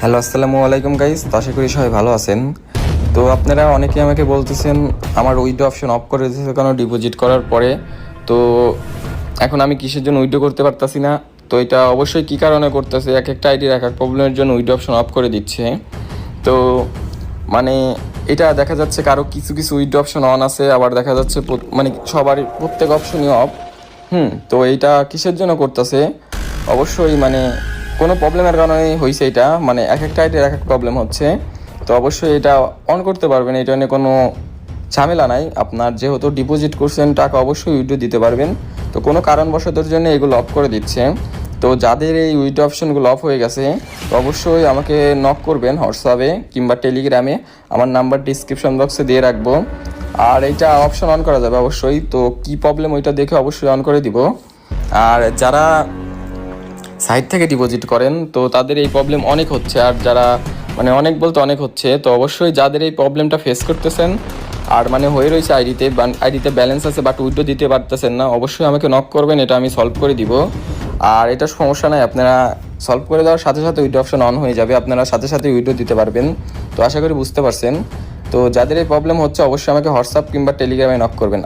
Hello, আসসালামু আলাইকুম guys. তো আশা করি সবাই ভালো আছেন। তো আপনারা অনেকেই আমাকে বলতেছেন আমার উইথড্র অপশন অফ করে দিয়েছে কেন ডিপোজিট করার পরে। তো এখন আমি কিসের জন্য উইথড্র করতে পারতাছি না। তো এটা অবশ্যই কী কারণে করতেছে, এক একটা আইডির এক এক প্রবলেমের জন্য উইথড্র অপশন অফ করে দিচ্ছে। তো মানে এটা দেখা যাচ্ছে কারো কিছু কিছু উইথড্র অপশন অন আছে, আবার দেখা যাচ্ছে মানে সবারই প্রত্যেক অপশনই অফ। তো এইটা কিসের জন্য করতেছে, অবশ্যই মানে কোনো প্রবলেমের কারণে হয়েছে এটা, মানে এক একটা আইডির এক এক প্রবলেম হচ্ছে। তো অবশ্যই এটা অন করতে পারবেন, এটা নিয়ে কোনো ঝামেলা নাই। আপনার যেহেতু ডিপোজিট করছেন টাকা, অবশ্যই উইথড্র দিতে পারবেন। তো কোনো কারণবশতের জন্য এগুলো অফ করে দিচ্ছে। তো যাদের এই উইথড্র অপশনগুলো অফ হয়ে গেছে, তো অবশ্যই আমাকে নক করবেন হোয়াটসঅ্যাপে কিংবা টেলিগ্রামে। আমার নাম্বার ডিসক্রিপশন বক্সে দিয়ে রাখবো। আর এইটা অপশন অন করা যাবে অবশ্যই। তো কি প্রবলেম ওইটা দেখে অবশ্যই অন করে দিব। আর যারা সাইট থেকে ডিপোজিট করেন তো তাদের এই প্রবলেম অনেক হচ্ছে, আর যারা মানে অনেক বলতে অনেক হচ্ছে। তো অবশ্যই যাদের এই প্রবলেমটা ফেস করতেছেন আর মানে হয়ে রয়েছে আইডিতে ব্যালেন্স আছে বাট উইথড্র দিতে পারতেছেন না, অবশ্যই আমাকে নক করবেন, এটা আমি সলভ করে দিব। আর এটা সমস্যা নাই, আপনারা সলভ করে দেওয়ার সাথে সাথে উইথড্র অপশন অন হয়ে যাবে, আপনারা সাথে সাথে উইথড্র দিতে পারবেন। তো আশা করি বুঝতে পারছেন। তো যাদের এই প্রবলেম হচ্ছে অবশ্যই আমাকে হোয়াটসঅ্যাপ কিংবা টেলিগ্রামে নক করবেন।